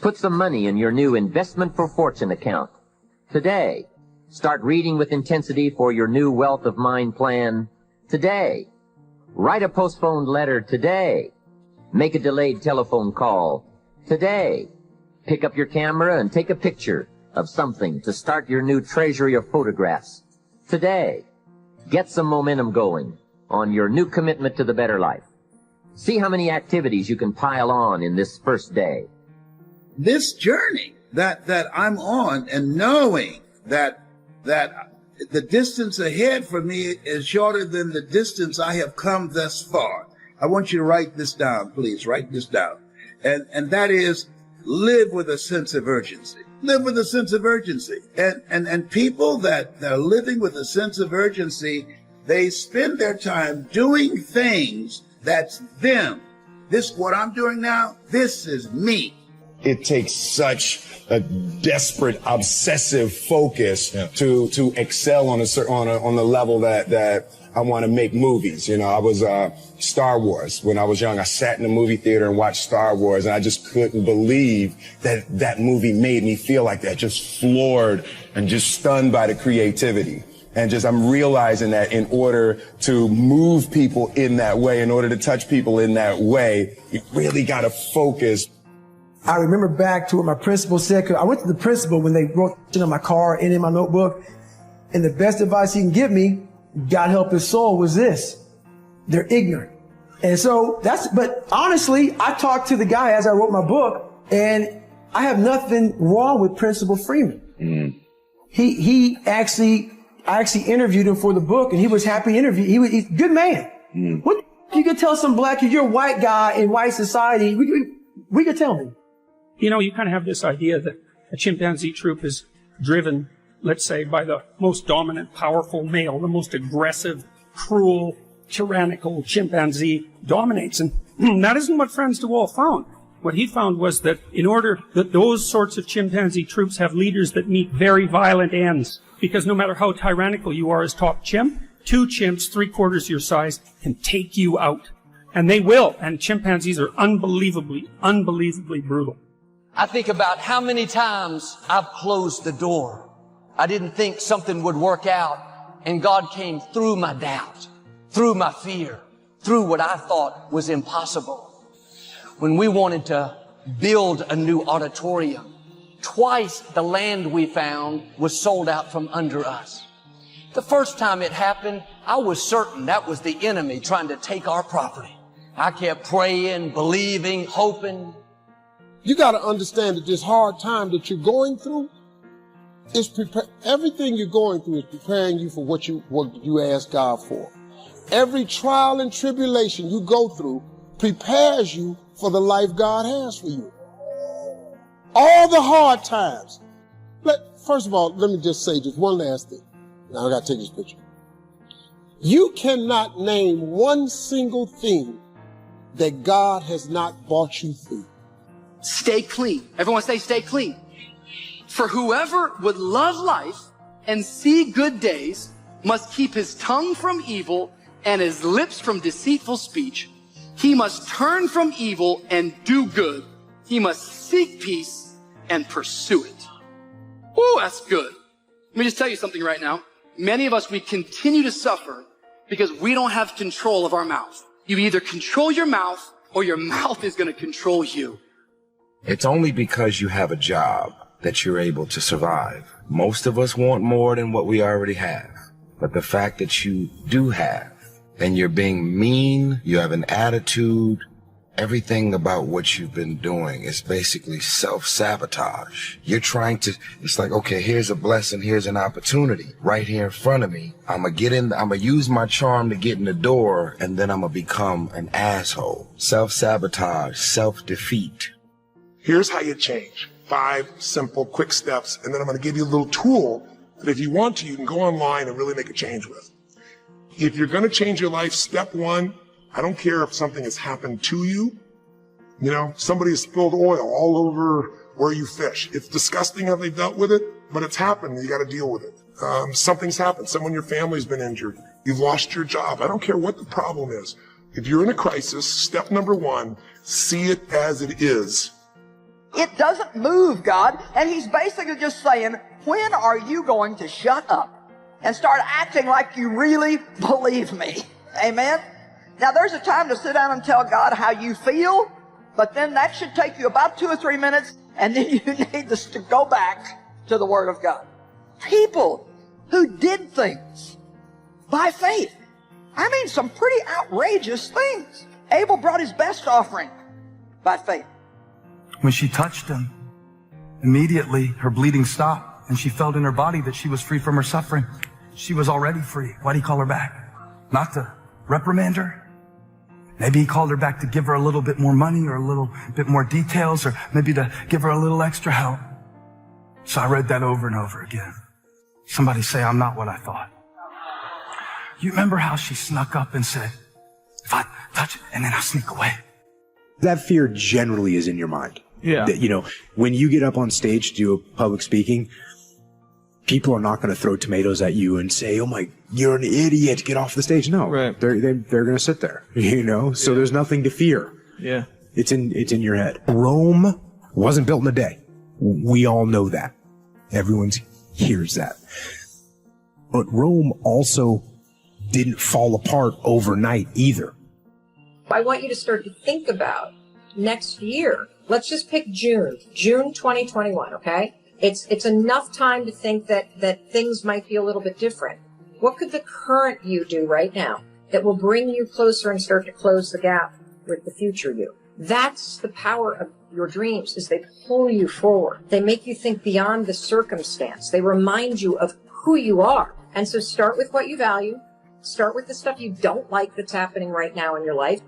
Put some money in your new Investment for Fortune account. Today. Start reading with intensity for your new Wealth of Mind plan. Today. Write a postponed letter today. Make a delayed telephone call today. Pick up your camera and take a picture of something to start your new treasury of photographs today. Get some momentum going on your new commitment to the better life. See how many activities you can pile on in this first day. This journey that I'm on, and knowing that the distance ahead for me is shorter than the distance I have come thus far. I want you to write this down, please. Write this down. And that is, live with a sense of urgency. Live with a sense of urgency. And people that are living with a sense of urgency, they spend their time doing things that's them. This, what I'm doing now, this is me. It takes such a desperate, obsessive focus to excel on the level that I want to make movies. You know, I was Star Wars when I was young. I sat in the movie theater and watched Star Wars, and I just couldn't believe that movie made me feel like that, just floored and just stunned by the creativity. And just, I'm realizing that in order to move people in that way, in order to touch people in that way, you really got to focus. I remember back to what my principal said, 'cause I went to the principal when they wrote it on my car and in my notebook, and the best advice he can give me, God help his soul, was this: they're ignorant. And so but honestly, I talked to the guy as I wrote my book, and I have nothing wrong with Principal Freeman. I actually interviewed him for the book, and he was happy to interview. He's a good man. What you could tell some black kid, you're a white guy in white society, we could tell him. You know, you kind of have this idea that a chimpanzee troop is driven, let's say, by the most dominant, powerful male, the most aggressive, cruel, tyrannical chimpanzee dominates. And that isn't what Franz de Waal found. What he found was that in order that those sorts of chimpanzee troops have leaders that meet very violent ends, because no matter how tyrannical you are as top chimp, two chimps 3/4 your size can take you out. And they will. And chimpanzees are unbelievably brutal. I think about how many times I've closed the door. I didn't think something would work out, and God came through my doubt, through my fear, through what I thought was impossible. When we wanted to build a new auditorium, twice the land we found was sold out from under us. The first time it happened, I was certain that was the enemy trying to take our property. I kept praying, believing, hoping. You got to understand that this hard time that you're going through is everything you're going through is preparing you for what you ask God for. Every trial and tribulation you go through prepares you for the life God has for you. All the hard times. First of all, let me just say just one last thing. Now I got to take this picture. You cannot name one single thing that God has not brought you through. Stay clean. Everyone say stay clean. For whoever would love life and see good days must keep his tongue from evil and his lips from deceitful speech. He must turn from evil and do good. He must seek peace and pursue it. Ooh, that's good. Let me just tell you something right now. Many of us, we continue to suffer because we don't have control of our mouth. You either control your mouth or your mouth is going to control you. It's only because you have a job that you're able to survive. Most of us want more than what we already have. But the fact that you do have, and you're being mean, you have an attitude, everything about what you've been doing is basically self-sabotage. You're trying to, it's like, okay, here's a blessing, here's an opportunity right here in front of me. I'm gonna use my charm to get in the door, and then I'm gonna become an asshole. Self-sabotage, self-defeat. Here's how you change. 5 simple, quick steps, and then I'm going to give you a little tool that if you want to, you can go online and really make a change with. If you're going to change your life, step 1, I don't care if something has happened to you. You know, somebody has spilled oil all over where you fish. It's disgusting how they dealt with it, but it's happened. You got to deal with it. Something's happened. Someone in your family's been injured. You've lost your job. I don't care what the problem is. If you're in a crisis, step number 1, see it as it is. It doesn't move God, and he's basically just saying, when are you going to shut up and start acting like you really believe me? Amen? Now, there's a time to sit down and tell God how you feel, but then that should take you about 2 or 3 minutes, and then you need to go back to the Word of God. People who did things by faith. I mean, some pretty outrageous things. Abel brought his best offering by faith. When she touched him, immediately her bleeding stopped, and she felt in her body that she was free from her suffering. She was already free. Why'd he call her back? Not to reprimand her? Maybe he called her back to give her a little bit more money or a little bit more details, or maybe to give her a little extra help. So I read that over and over again. Somebody say, I'm not what I thought. You remember how she snuck up and said, if I touch it, and then I sneak away? That fear generally is in your mind. Yeah. That, you know, when you get up on stage to do a public speaking, people are not going to throw tomatoes at you and say, oh my, you're an idiot, get off the stage. No, right. They're going to sit there, you know, so there's nothing to fear. Yeah. It's in your head. Rome wasn't built in a day. We all know that. Everyone hears that. But Rome also didn't fall apart overnight either. I want you to start to think about next year. Let's just pick June 2021, okay? It's enough time to think that things might be a little bit different. What could the current you do right now that will bring you closer and start to close the gap with the future you? That's the power of your dreams, is they pull you forward. They make you think beyond the circumstance. They remind you of who you are. And so start with what you value. Start with the stuff you don't like that's happening right now in your life.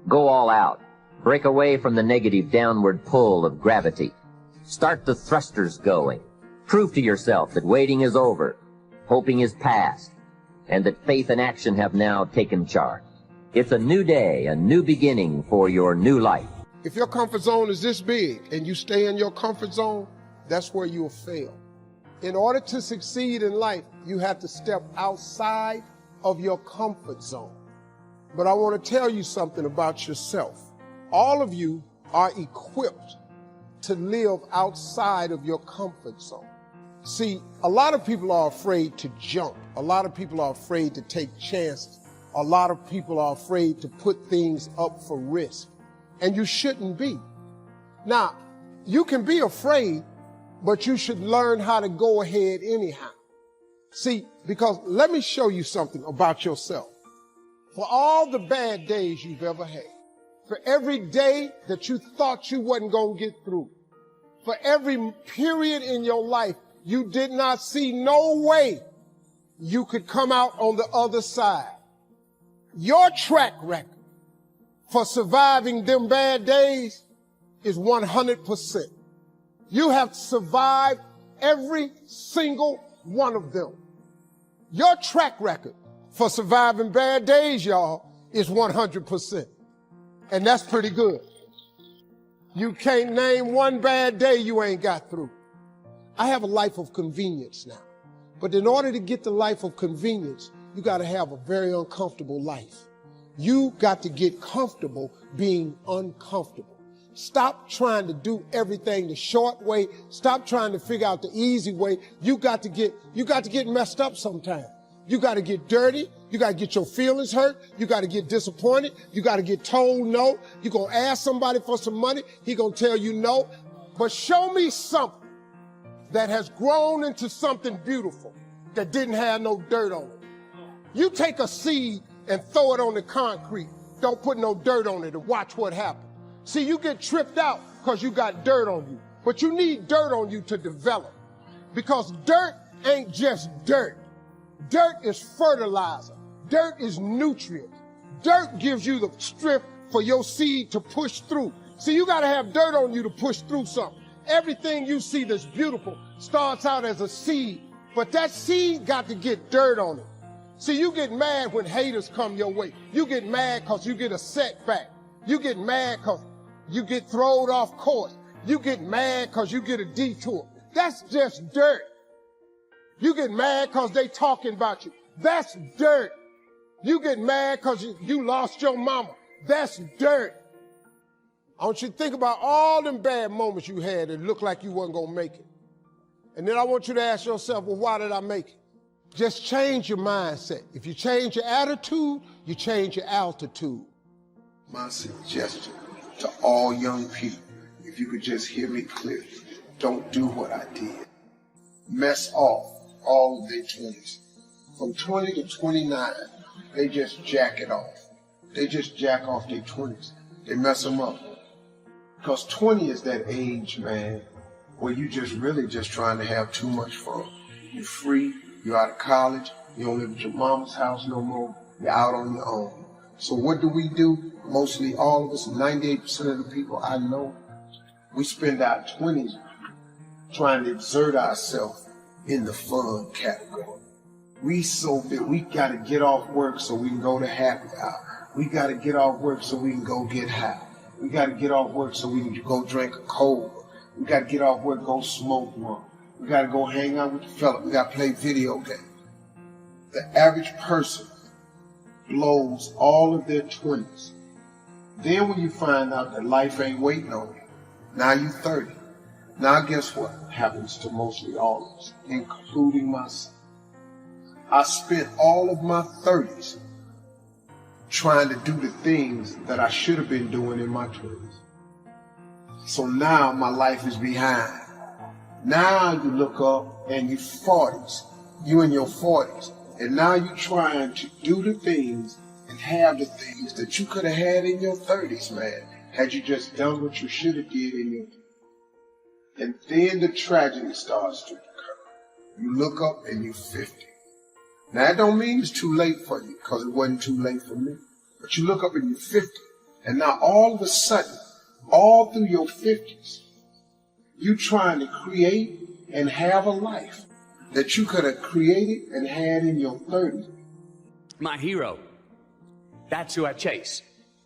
Go all out. Break away from the negative downward pull of gravity. Start the thrusters going. Prove to yourself that waiting is over, hoping is past, and that faith and action have now taken charge. It's a new day, a new beginning for your new life. If your comfort zone is this big and you stay in your comfort zone, that's where you'll fail. In order to succeed in life, you have to step outside of your comfort zone. But I want to tell you something about yourself. All of you are equipped to live outside of your comfort zone. See, a lot of people are afraid to jump. A lot of people are afraid to take chances. A lot of people are afraid to put things up for risk. And you shouldn't be. Now, you can be afraid, but you should learn how to go ahead anyhow. See, because let me show you something about yourself. For all the bad days you've ever had, for every day that you thought you wasn't going to get through, for every period in your life you did not see no way you could come out on the other side, your track record for surviving them bad days is 100%. You have survived every single one of them. Your track record for surviving bad days, y'all, is 100%. And that's pretty good. You can't name one bad day you ain't got through. I have a life of convenience now. But in order to get the life of convenience, you got to have a very uncomfortable life. You got to get comfortable being uncomfortable. Stop trying to do everything the short way. Stop trying to figure out the easy way. You got to get messed up sometime. You got to get dirty. You got to get your feelings hurt. You got to get disappointed. You got to get told no. You're going to ask somebody for some money. He going to tell you no. But show me something that has grown into something beautiful that didn't have no dirt on it. You take a seed and throw it on the concrete. Don't put no dirt on it and watch what happens. See, you get tripped out because you got dirt on you. But you need dirt on you to develop. Because dirt ain't just dirt. Dirt is fertilizer. Dirt is nutrients. Dirt gives you the strength for your seed to push through. See, you got to have dirt on you to push through something. Everything you see that's beautiful starts out as a seed, but that seed got to get dirt on it. See, you get mad when haters come your way. You get mad because you get a setback. You get mad because you get thrown off course. You get mad because you get a detour. That's just dirt. You get mad because they talking about you. That's dirt. You get mad because you lost your mama. That's dirt. I want you to think about all them bad moments you had that looked like you wasn't going to make it. And then I want you to ask yourself, well, why did I make it? Just change your mindset. If you change your attitude, you change your altitude. My suggestion to all young people, if you could just hear me clearly, don't do what I did. Mess off all of their 20s. From 20 to 29, they just jack it off. They just jack off their 20s. They mess them up. Because 20 is that age, man, where you just really just trying to have too much fun. You're free, you're out of college, you don't live at your mama's house no more, you're out on your own. So what do? Mostly all of us, 98% of the people I know, we spend our 20s trying to exert ourselves in the fun category. We got to get off work so we can go to happy hour. We got to get off work so we can go get high. We got to get off work so we can go drink a cold. We got to get off work, go smoke one. We got to go hang out with the fella. We got to play video games. The average person blows all of their 20s. Then when you find out that life ain't waiting on you, now you're 30. Now guess what happens to mostly all of us, including myself? I spent all of my 30s trying to do the things that I should have been doing in my 20s. So now my life is behind. Now you look up and you're 40s. You in your 40s. And now you're trying to do the things and have the things that you could have had in your 30s, man, had you just done what you should have did in your 30s. And then the tragedy starts to occur. You look up and you're 50. Now that don't mean it's too late for you, because it wasn't too late for me. But you look up and you're 50. And now all of a sudden, all through your 50s, you trying to create and have a life that you could have created and had in your 30s. My hero. That's who I chase.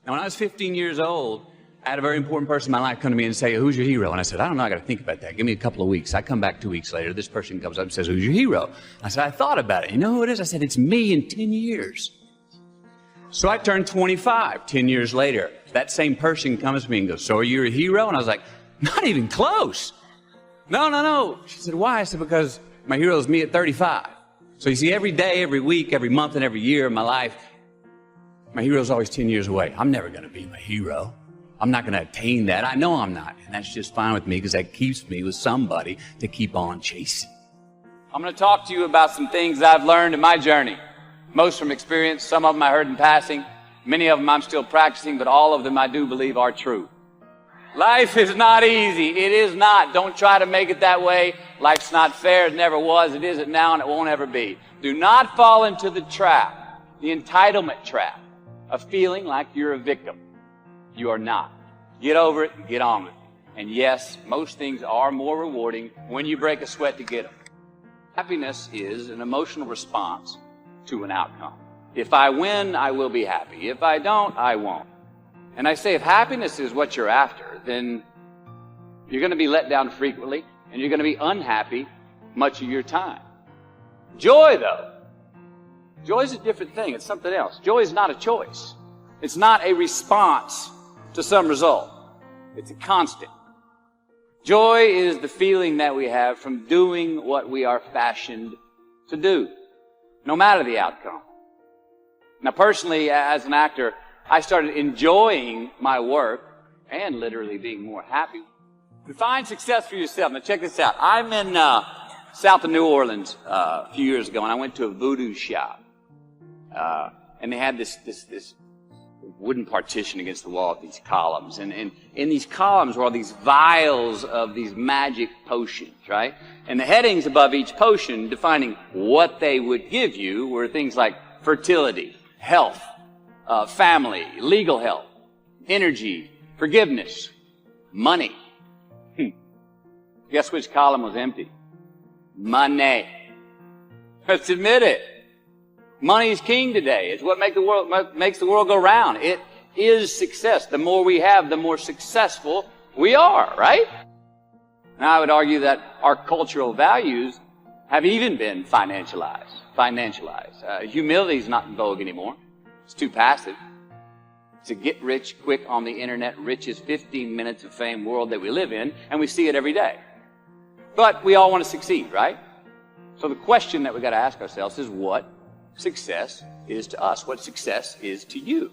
Now, when I was 15 years old, I had a very important person in my life come to me and say, who's your hero? And I said, I don't know, I got to think about that. Give me a couple of weeks. I come back 2 weeks later. This person comes up and says, who's your hero? I said, I thought about it. You know who it is? I said, it's me in 10 years. So I turned 25 10 years later. That same person comes to me and goes, so are you a hero? And I was like, not even close. No. She said, why? I said, because my hero is me at 35. So you see, every day, every week, every month, and every year of my life, my hero is always 10 years away. I'm never going to be my hero. I'm not going to attain that. I know I'm not. And that's just fine with me, because that keeps me with somebody to keep on chasing. I'm going to talk to you about some things I've learned in my journey. Most from experience. Some of them I heard in passing. Many of them I'm still practicing, but all of them I do believe are true. Life is not easy. It is not. Don't try to make it that way. Life's not fair. It never was. It isn't now, and it won't ever be. Do not fall into the trap, the entitlement trap, of feeling like you're a victim. You are not. Get over it and get on with it. And yes, most things are more rewarding when you break a sweat to get them. Happiness is an emotional response to an outcome. If I win, I will be happy. If I don't, I won't. And I say, if happiness is what you're after, then you're going to be let down frequently, and you're going to be unhappy much of your time. Joy, though, joy is a different thing. It's something else. Joy is not a choice. It's not a response to some result. It's a constant. Joy is the feeling that we have from doing what we are fashioned to do, no matter the outcome. Now, personally, as an actor, I started enjoying my work and literally being more happy. Define success for yourself. Now, check this out. I'm in south of New Orleans a few years ago, and I went to a voodoo shop. And they had this wooden partition against the wall with these columns. And in these columns were all these vials of these magic potions, right? And the headings above each potion defining what they would give you were things like fertility, health, family, legal help, energy, forgiveness, money. Guess which column was empty? Money. Let's admit it. Money is king today. It's what makes the world go round. It is success. The more we have, the more successful we are, right? Now, I would argue that our cultural values have even been financialized. Humility is not in vogue anymore. It's too passive. It's a get rich quick on the internet, rich is 15 minutes of fame world that we live in, and we see it every day. But we all want to succeed, right? So the question that we got to ask ourselves is what success is to us, what success is to you.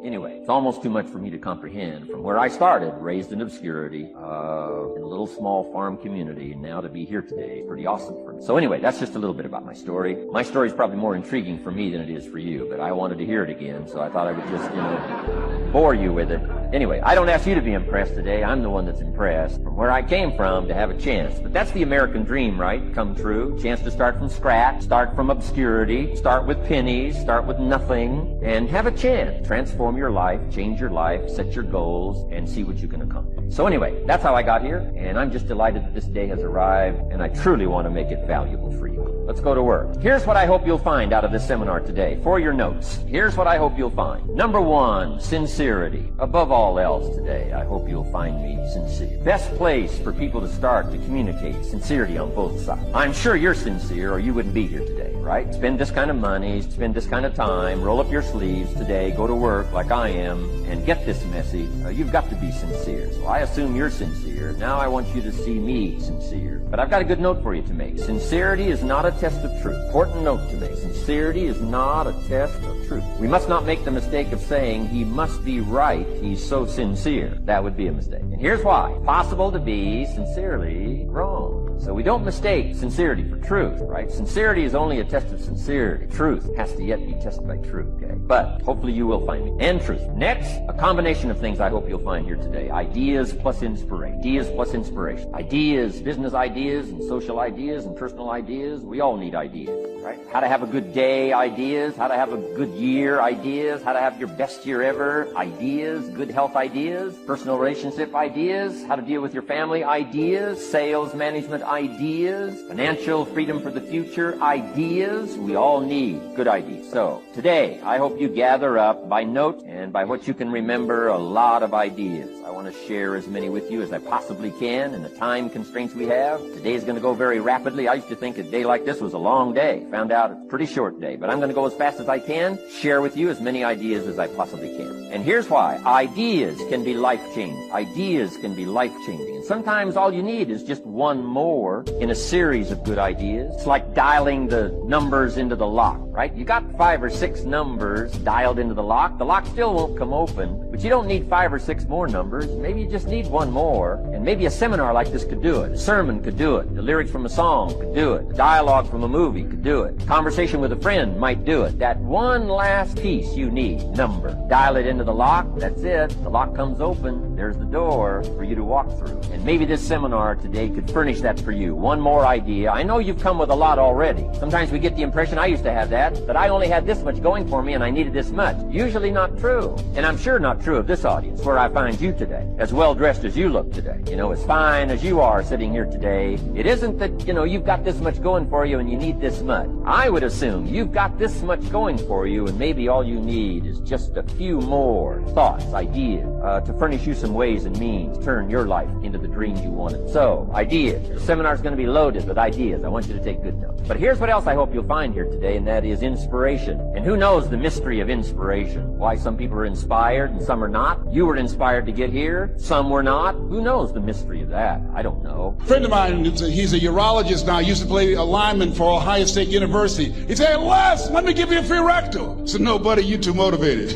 Anyway, it's almost too much for me to comprehend. From where I started, raised in obscurity, in a little small farm community, and now to be here today is pretty awesome for me. So anyway, that's just a little bit about my story. My story is probably more intriguing for me than it is for you, but I wanted to hear it again, so I thought I would just, bore you with it. Anyway, I don't ask you to be impressed today. I'm the one that's impressed. From where I came from to have a chance. But that's the American dream, right? Come true. Chance to start from scratch, start from obscurity, start with pennies, start with nothing, and have a chance. Transform your life, change your life, set your goals, and see what you can accomplish. So anyway, that's how I got here, and I'm just delighted that this day has arrived, and I truly want to make it valuable for you. Let's go to work. Here's what I hope you'll find out of this seminar today. For your notes, here's what I hope you'll find. Number one, sincerity. Above all else today, I hope you'll find me sincere. Best place for people to start to communicate sincerity on both sides. I'm sure you're sincere or you wouldn't be here today, right? Spend this kind of money, spend this kind of time, roll up your sleeves today, go to work like I am, and get this message. You've got to be sincere. So I assume you're sincere. Now I want you to see me sincere. But I've got a good note for you to make. Sincerity is not a test of truth. Important note to make. Sincerity is not a test of truth. We must not make the mistake of saying he must be right. He's so sincere. That would be a mistake. And here's why. Possible to be sincerely wrong. So we don't mistake sincerity for truth, right? Sincerity is only a test of sincerity. Truth has to yet be tested by truth, okay? But hopefully you will find me. And truth. Next, a combination of things I hope you'll find here today. Ideas plus inspiration. Ideas plus inspiration. Ideas, business ideas and social ideas and personal ideas. We all need ideas, right? How to have a good day ideas. How to have a good year ideas. How to have your best year ever ideas. Good health ideas. Personal relationship ideas. How to deal with your family ideas. Sales management ideas. Financial freedom for the future ideas. We all need good ideas. So today, I hope you gather up by note and by what you can remember a lot of ideas. I want to share as many with you as I possibly can in the time constraints we have. Today is going to go very rapidly. I used to think a day like this was a long day. Found out it's a pretty short day. But I'm going to go as fast as I can, share with you as many ideas as I possibly can. And here's why. Ideas can be life-changing. Ideas can be life-changing. And sometimes all you need is just one more in a series of good ideas. It's like dialing the numbers into the lock, right? You got 5 or 6 numbers dialed into the lock. The lock still won't come open, but you don't need 5 or 6 more numbers. Maybe you just need one more. And maybe a seminar like this could do it. A sermon could do it. The lyrics from a song could do it. The dialogue from a movie could do it. Conversation with a friend might do it. That one last piece you need, number. Dial it into the lock. That's it. The lock comes open. There's the door for you to walk through. And maybe this seminar today could furnish that for you. One more idea. I know you've come with a lot already. Sometimes we get the impression, I used to have that I only had this much going for me and I needed this much. Usually not true. And I'm sure not true of this audience where I find you today. As well dressed as you look today. As fine as you are sitting here today. It isn't that, you've got this much going for you and you need this much. I would assume you've got this much going for you and maybe all you need is just a few more thoughts, ideas, to furnish you some ways and means to turn your life into the dream you wanted. So, ideas. The seminar's going to be loaded with ideas. I want you to take good notes. But here's what else I hope you'll find here today, and that is inspiration. And who knows the mystery of inspiration? Why some people are inspired and some are not? You were inspired to get here. Some were not. Who knows the mystery of that? I don't know. A friend of mine, he's a urologist now, used to play a lineman for Ohio State University. He said, Les, let me give you a free rectal. I said, no, buddy, you too motivated.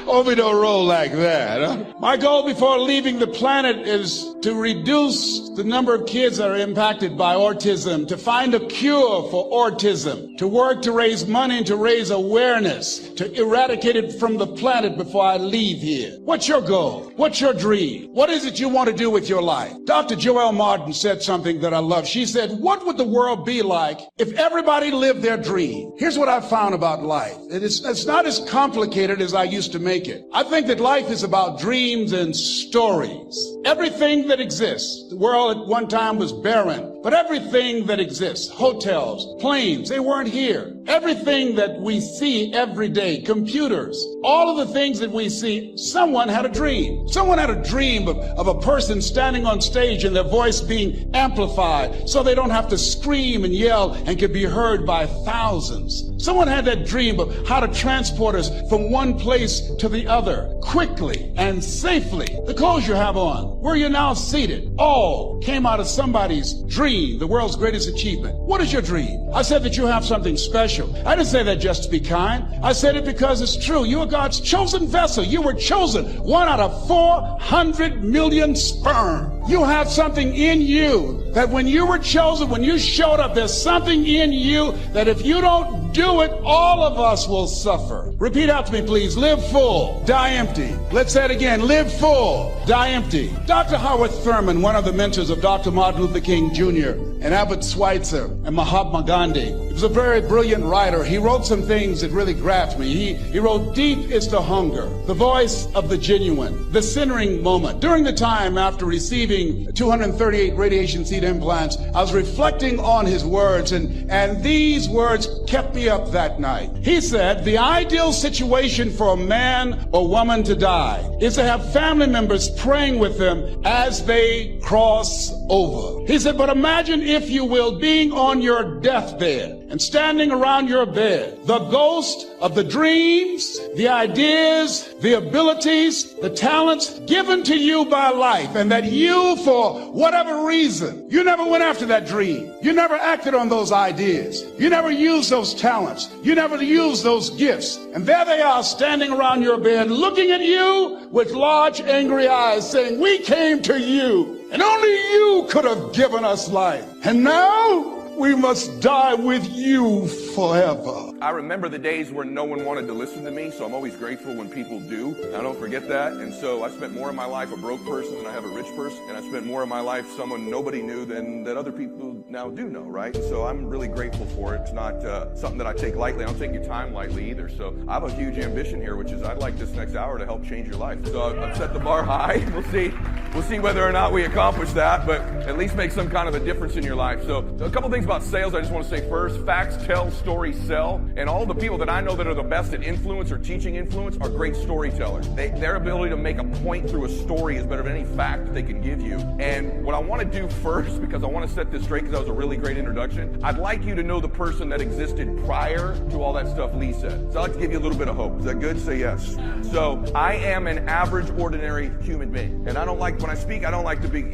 Hope we don't roll like that, huh? My goal before leaving the planet is to reduce the number of kids that are impacted by autism, to find a cure for autism, to work to raise money and to raise awareness, to eradicate it from the planet before I leave here. What's your goal? What's your dream? What is it you want to do with your life? Dr. Joelle Martin said something that I love. She said, what would the world be like if everybody lived their dream? Here's what I found about life. It's not as complicated as I used to make make it. I think that life is about dreams and stories. Everything that exists, the world at one time was barren, but everything that exists, hotels, planes, they weren't here. Everything that we see every day, computers, all of the things that we see, someone had a dream. Someone had a dream of a person standing on stage and their voice being amplified so they don't have to scream and yell and could be heard by thousands. Someone had that dream of how to transport us from one place to the other quickly and safely. The clothes you have on, where you're now seated, all came out of somebody's dream, the world's greatest achievement. What is your dream? I said that you have something special. I didn't say that just to be kind. I said it because it's true. You are God's chosen vessel. You were chosen, 1 out of 400 million sperm. You have something in you that when you were chosen, when you showed up, there's something in you that if you don't do it, all of us will suffer. Repeat after me, please. Live full, die empty. Let's say it again. Live full, die empty. Dr. Howard Thurman, one of the mentors of Dr. Martin Luther King Jr. and Albert Schweitzer and Mahatma Gandhi, he was a very brilliant writer. He wrote some things that really grabbed me. He wrote, "Deep is the hunger, the voice of the genuine, the centering moment." During the time after receiving 238 radiation seed implants, I was reflecting on his words, and these words kept me up that night. He said, the ideal situation for a man or woman to die is to have family members praying with them as they cross over. He said, but imagine, if you will, being on your deathbed and standing around your bed, the ghost of the dreams, the ideas, the abilities, the talents given to you by life, and that you, for whatever reason, you never went after that dream. You never acted on those ideas. You never used those talents. You never used those gifts. And there they are standing around your bed, looking at you with large, angry eyes, saying, we came to you, and only you could have given us life. And now we must die with you forever. I remember the days where no one wanted to listen to me, so I'm always grateful when people do. I don't forget that. And so I spent more of my life a broke person than I have a rich person. And I spent more of my life someone nobody knew than that other people now do know, right? So I'm really grateful for it. It's not something that I take lightly. I don't take your time lightly either. So I have a huge ambition here, which is I'd like this next hour to help change your life. So I've set the bar high. We'll see whether or not we accomplish that, but at least make some kind of a difference in your life. So a couple things about sales I just want to say first. Facts tell, stories sell. And all the people that I know that are the best at influence or teaching influence are great storytellers. Their ability to make a point through a story is better than any fact that they can give you. And what I want to do first, because I want to set this straight because that was a really great introduction, I'd like you to know the person that existed prior to all that stuff Lee said. So I'd like to give you a little bit of hope. Is that good? Say yes. So I am an average, ordinary human being. And I don't like, when I speak, I don't like to be,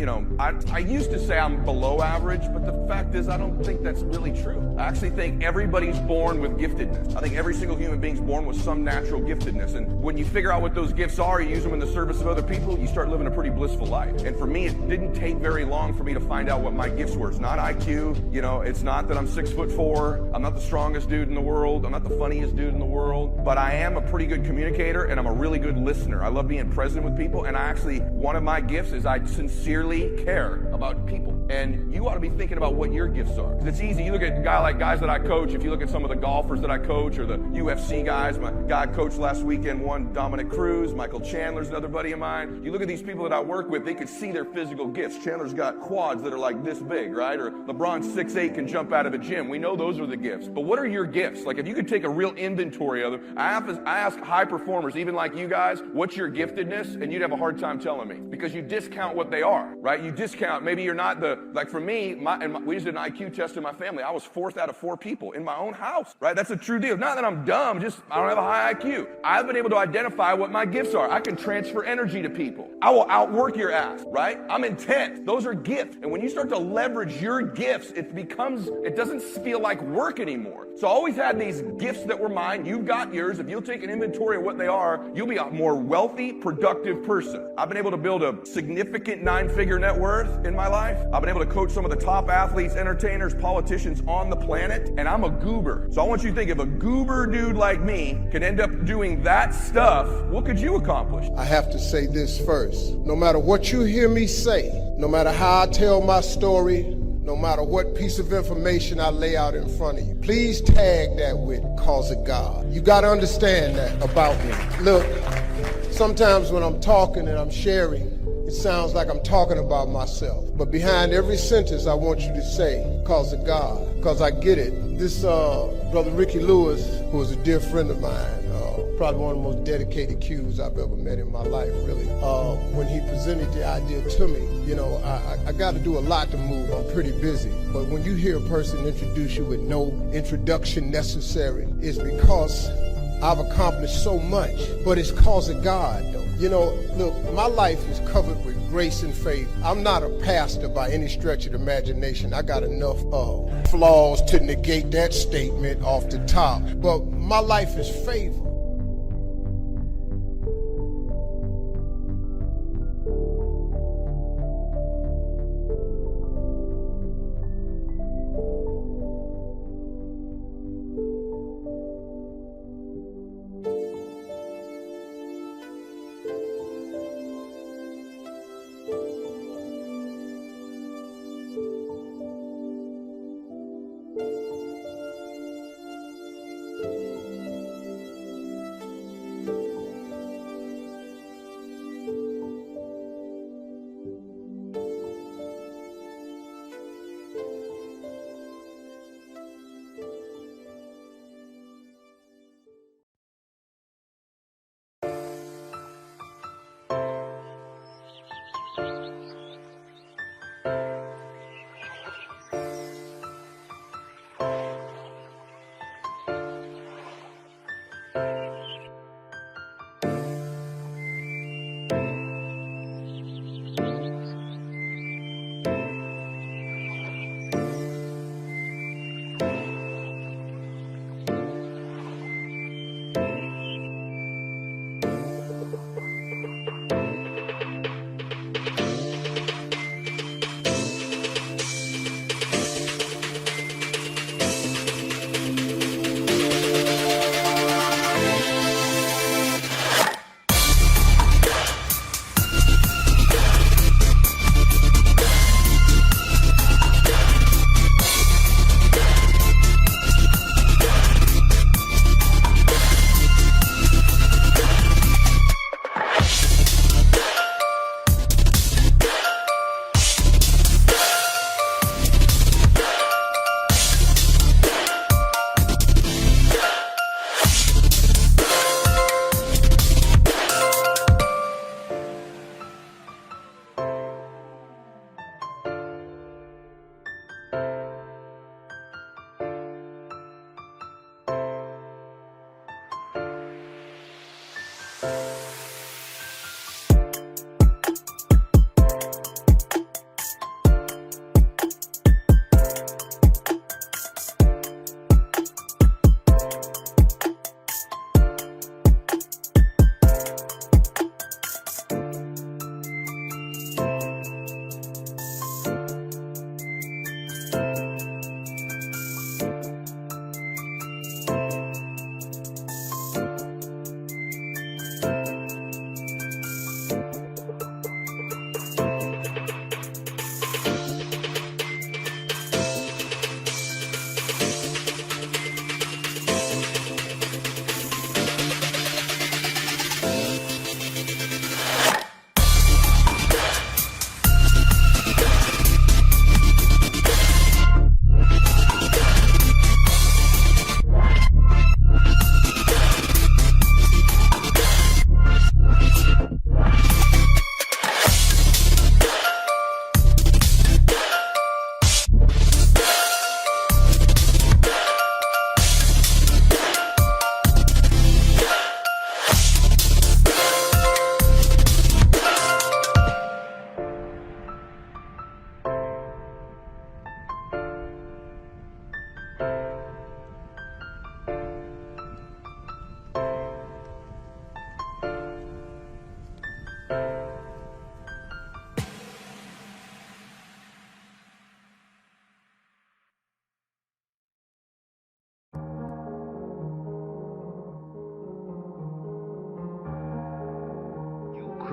I used to say I'm below average, but the fact is I don't think that's really true. I actually think everybody's born with giftedness. I think every single human being's born with some natural giftedness. And when you figure out what those gifts are, you use them in the service of other people, you start living a pretty blissful life. And for me, it didn't take very long for me to find out what my gifts were. It's not IQ, it's not that I'm 6'4", I'm not the strongest dude in the world, I'm not the funniest dude in the world, but I am a pretty good communicator and I'm a really good listener. I love being present with people, and one of my gifts is I sincerely care about people. And you ought to be thinking about what your gifts are. It's easy. You look at guys that I coach, if you look at some of the golfers that I coach or the UFC guys, my guy I coached last weekend won, Dominic Cruz, Michael Chandler's another buddy of mine. You look at these people that I work with, they could see their physical gifts. Chandler's got quads that are like this big, right? Or LeBron's 6'8", can jump out of the gym. We know those are the gifts. But what are your gifts? Like if you could take a real inventory of them, I ask high performers, even like you guys, what's your giftedness? And you'd have a hard time telling me because you discount what they are, right? You discount, maybe you're not like for me, we just did an IQ test in my family. I was 4th out of 4 people in my own house, right? That's a true deal. Not that I'm dumb, just I don't have a high IQ. I've been able to identify what my gifts are. I can transfer energy to people. I will outwork your ass, right? I'm intent. Those are gifts. And when you start to leverage your gifts, it doesn't feel like work anymore. So I always had these gifts that were mine. You've got yours. If you'll take an inventory of what they are, you'll be a more wealthy, productive person. I've been able to build a significant 9-figure net worth in my life. I've been able to coach some of the top athletes, entertainers, politicians on the planet, and I'm a goober. So I want you to think, if a goober dude like me can end up doing that stuff, what could you accomplish? I have to say this first. No matter what you hear me say, no matter how I tell my story, no matter what piece of information I lay out in front of you, please tag that with "cause of God." You got to understand that about me. Look, Sometimes when I'm talking and I'm sharing, it sounds like I'm talking about myself. But behind every sentence, I want you to say, because of God, because I get it. This Brother Ricky Lewis, who is a dear friend of mine, probably one of the most dedicated Qs I've ever met in my life, really. When he presented the idea to me, you know, I got to do a lot to move. I'm pretty busy. But when you hear a person introduce you with no introduction necessary, it's because I've accomplished so much, but it's cause of God, though. You know, look, my life is covered with grace and favor. I'm not a pastor by any stretch of the imagination. I got enough flaws to negate that statement off the top. But my life is favor.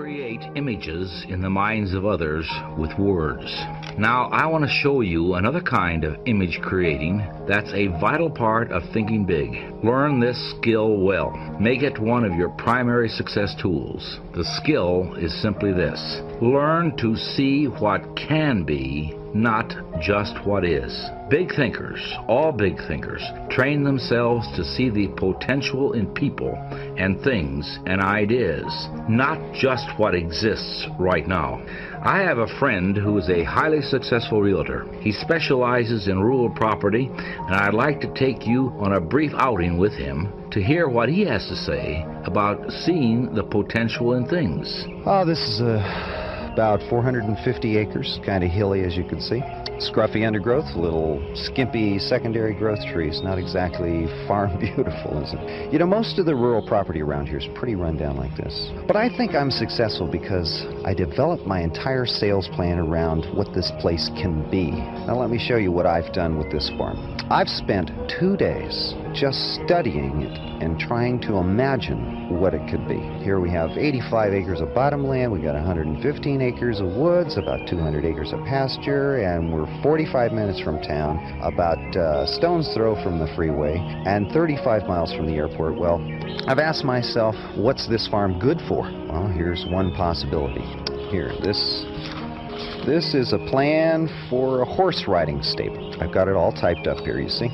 create images in the minds of others with words. Now, I want to show you another kind of image creating that's a vital part of thinking big. Learn this skill well. Make it one of your primary success tools. The skill is simply this: learn to see what can be, not just what is. Big thinkers, all big thinkers, train themselves to see the potential in people and things and ideas, not just what exists right now. I have a friend who is a highly successful realtor. He specializes in rural property, and I'd like to take you on a brief outing with him to hear what he has to say about seeing the potential in things. Oh, this is about 450 acres, kind of hilly as you can see. Scruffy undergrowth, little skimpy secondary growth trees. Not exactly farm beautiful, is it? You know, most of the rural property around here is pretty run down like this. But I think I'm successful because I developed my entire sales plan around what this place can be. Now let me show you what I've done with this farm. I've spent 2 days just studying it and trying to imagine what it could be. Here we have 85 acres of bottomland, we got 115 acres of woods, about 200 acres of pasture, and we're 45 minutes from town, about stone's throw from the freeway, and 35 miles from the airport. Well, I've asked myself, what's this farm good for? Well, here's one possibility. Here, this is a plan for a horse riding stable. I've got it all typed up here, you see.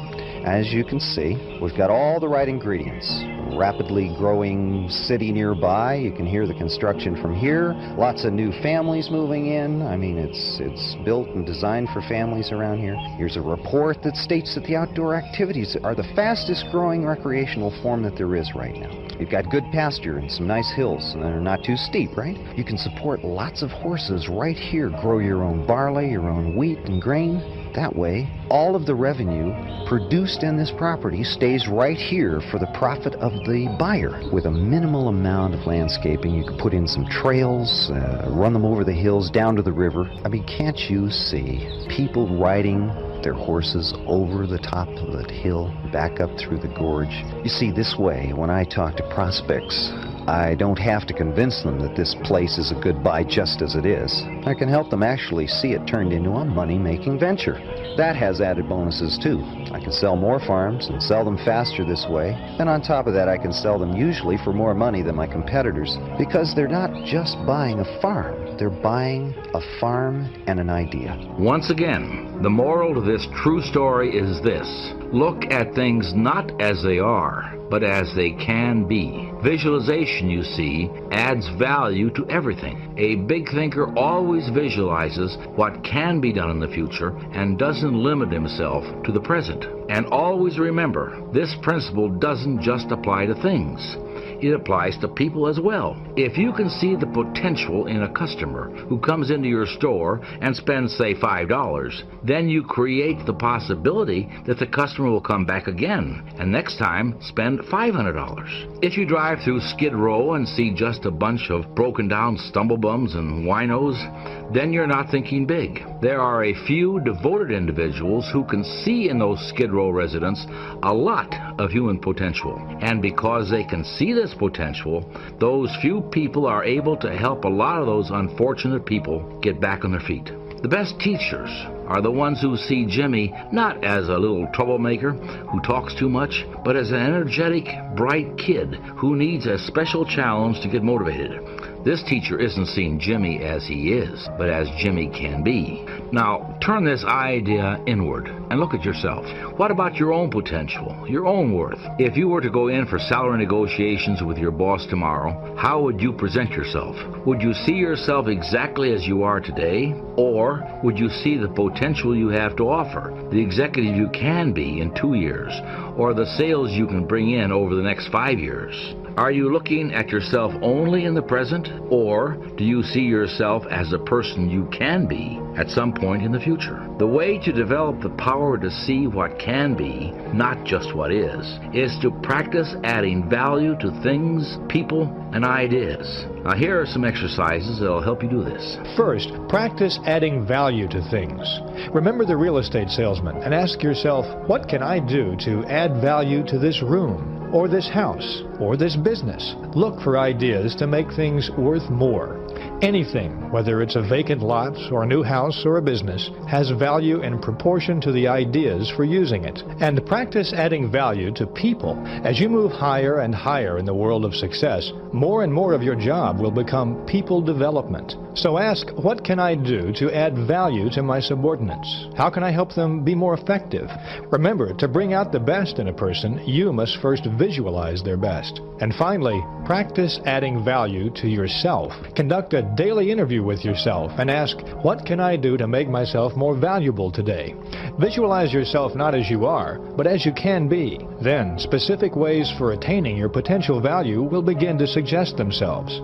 As you can see, we've got all the right ingredients. Rapidly growing city nearby. You can hear the construction from here. Lots of new families moving in. I mean, it's built and designed for families around here. Here's a report that states that the outdoor activities are the fastest growing recreational form that there is right now. You've got good pasture and some nice hills, and they're not too steep, right? You can support lots of horses right here. Grow your own barley, your own wheat and grain. That way, all of the revenue produced in this property stays right here for the profit of the buyer. With a minimal amount of landscaping, you can put in some trails, run them over the hills, down to the river. I mean, can't you see people riding their horses over the top of that hill, back up through the gorge? You see, this way, when I talk to prospects, I don't have to convince them that this place is a good buy just as it is. I can help them actually see it turned into a money-making venture. That has added bonuses too. I can sell more farms and sell them faster this way, and on top of that I can sell them usually for more money than my competitors, because they're not just buying a farm, they're buying a farm and an idea. Once again, the moral to this true story is this: look at things not as they are, but as they can be. Visualization, you see, adds value to everything. A big thinker always visualizes what can be done in the future and doesn't limit himself to the present. And always remember, this principle doesn't just apply to things. It applies to people as well. If you can see the potential in a customer who comes into your store and spends, say, $5, then you create the possibility that the customer will come back again, and next time spend $500. If you drive through Skid Row and see just a bunch of broken down stumblebums and winos, then you're not thinking big. There are a few devoted individuals who can see in those Skid Row residents a lot of human potential. And because they can see this potential, those few people are able to help a lot of those unfortunate people get back on their feet. The best teachers are the ones who see Jimmy not as a little troublemaker who talks too much, but as an energetic, bright kid who needs a special challenge to get motivated. This teacher isn't seeing Jimmy as he is, but as Jimmy can be. Now, turn this idea inward and look at yourself. What about your own potential, your own worth? If you were to go in for salary negotiations with your boss tomorrow, how would you present yourself? Would you see yourself exactly as you are today? Or would you see the potential you have to offer, the executive you can be in 2 years, or the sales you can bring in over the next 5 years? Are you looking at yourself only in the present, or do you see yourself as the person you can be at some point in the future? The way to develop the power to see what can be, not just what is to practice adding value to things, people, and ideas. Now here are some exercises that will help you do this. First, practice adding value to things. Remember the real estate salesman and ask yourself, what can I do to add value to this room, or this house, or this business? Look for ideas to make things worth more. Anything, whether it's a vacant lot or a new house or a business, has value in proportion to the ideas for using it. And practice adding value to people. As you move higher and higher in the world of success, more and more of your job will become people development. So ask, what can I do to add value to my subordinates? How can I help them be more effective? Remember, to bring out the best in a person, you must first visualize their best. And finally, practice adding value to yourself. Conduct a daily interview with yourself and ask, what can I do to make myself more valuable today? Visualize yourself not as you are, but as you can be. Then, specific ways for attaining your potential value will begin to suggest themselves.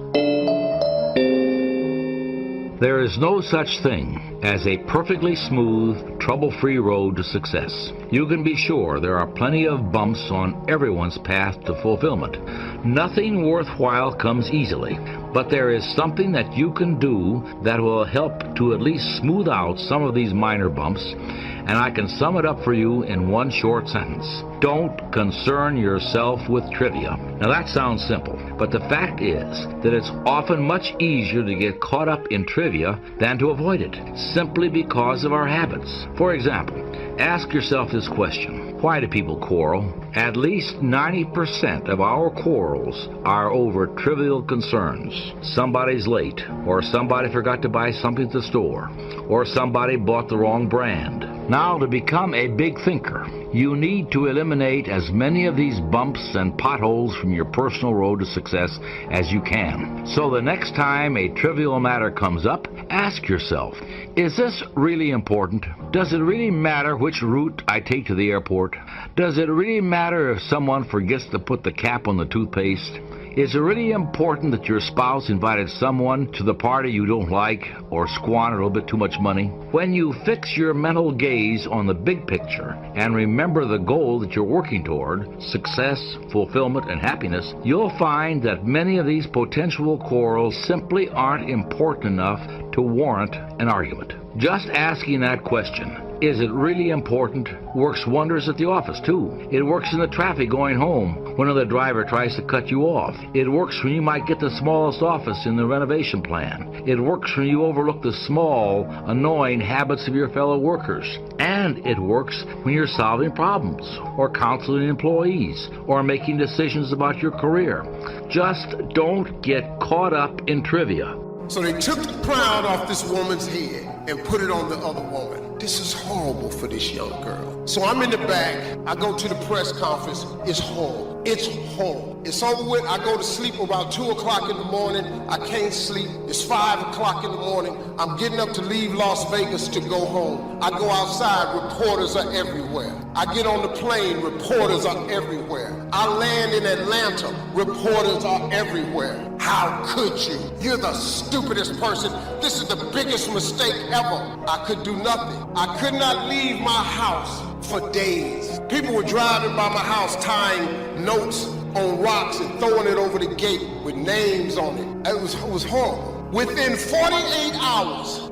There is no such thing as a perfectly smooth, trouble-free road to success. You can be sure there are plenty of bumps on everyone's path to fulfillment. Nothing worthwhile comes easily, but there is something that you can do that will help to at least smooth out some of these minor bumps, and I can sum it up for you in one short sentence. Don't concern yourself with trivia. Now that sounds simple, but the fact is that it's often much easier to get caught up in trivia than to avoid it, simply because of our habits. For example, ask yourself this question. Why do people quarrel? At least 90% of our quarrels are over trivial concerns. Somebody's late, or somebody forgot to buy something at the store, or somebody bought the wrong brand. Now, to become a big thinker, you need to eliminate as many of these bumps and potholes from your personal road to success as you can. So the next time a trivial matter comes up, ask yourself, is this really important? Does it really matter which route I take to the airport? Does it really matter if someone forgets to put the cap on the toothpaste? Is it really important that your spouse invited someone to the party you don't like or squandered a little bit too much money? When you fix your mental gaze on the big picture and remember the goal that you're working toward, success, fulfillment, and happiness, you'll find that many of these potential quarrels simply aren't important enough to warrant an argument. Just asking that question, is it really important, works wonders at the office too. It works in the traffic going home when the driver tries to cut you off. It works when you might get the smallest office in the renovation plan. It works when you overlook the small, annoying habits of your fellow workers. And it works when you're solving problems, or counseling employees, or making decisions about your career. Just don't get caught up in trivia. So they took the crown off this woman's head and put it on the other woman. This is horrible for this young girl. So I'm in the back. I go to the press conference. It's horrible. It's horrible. It's over with. I go to sleep about 2 o'clock in the morning. I can't sleep. It's 5 o'clock in the morning. I'm getting up to leave Las Vegas to go home. I go outside. Reporters are everywhere. I get on the plane. Reporters are everywhere. I land in Atlanta. Reporters are everywhere. How could you? You're the stupidest person. This is the biggest mistake ever. I could do nothing. I could not leave my house for days. People were driving by my house tying notes on rocks and throwing it over the gate with names on it. It was horrible. Within 48 hours,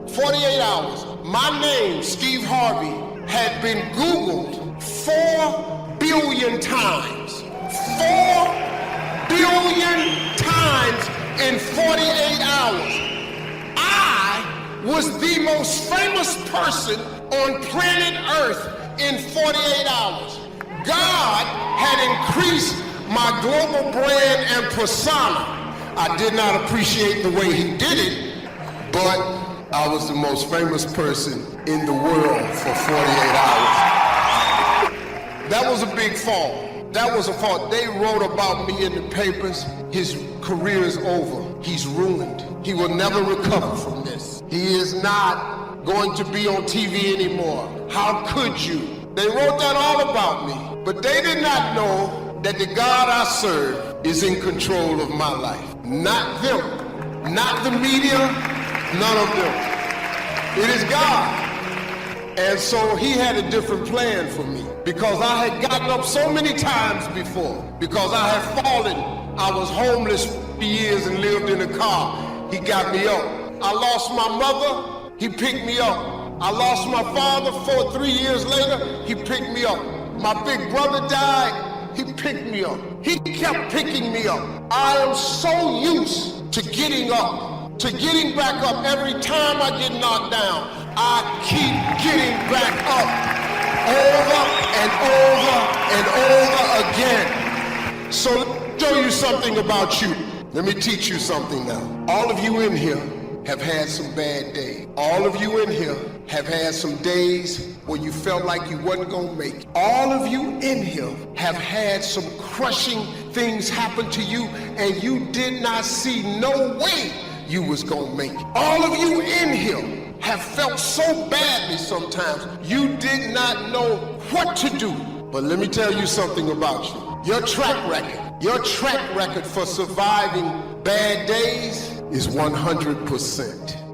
my name, Steve Harvey, had been Googled 4 billion times. 4 billion times in 48 hours. I was the most famous person on planet Earth in 48 hours. God had increased my global brand and persona. I did not appreciate the way he did it, but I was the most famous person in the world for 48 hours. That was a big fall. That was a fault. They wrote about me in the papers. His career is over. He's ruined. He will never recover from this. He is not going to be on TV anymore. How could you? They wrote that all about me. But they did not know that the God I serve is in control of my life. Not them. Not the media. None of them. It is God. And so he had a different plan for me, because I had gotten up so many times before, because I had fallen. I was homeless for years and lived in a car. He got me up. I lost my mother. He picked me up. I lost my father 3 years later. He picked me up. My big brother died. He picked me up. He kept picking me up. I am so used to getting up to getting back up. Every time I get knocked down, I keep getting back up over and over and over again. So let me show you something about you. Let me teach you something now. All of you in here have had some bad days. All of you in here have had some days where you felt like you wasn't gonna make it. All of you in here have had some crushing things happen to you and you did not see no way you was gonna make it. All of you in here have felt so badly sometimes you did not know what to do. But let me tell you something about you. Your track record for surviving bad days is 100%.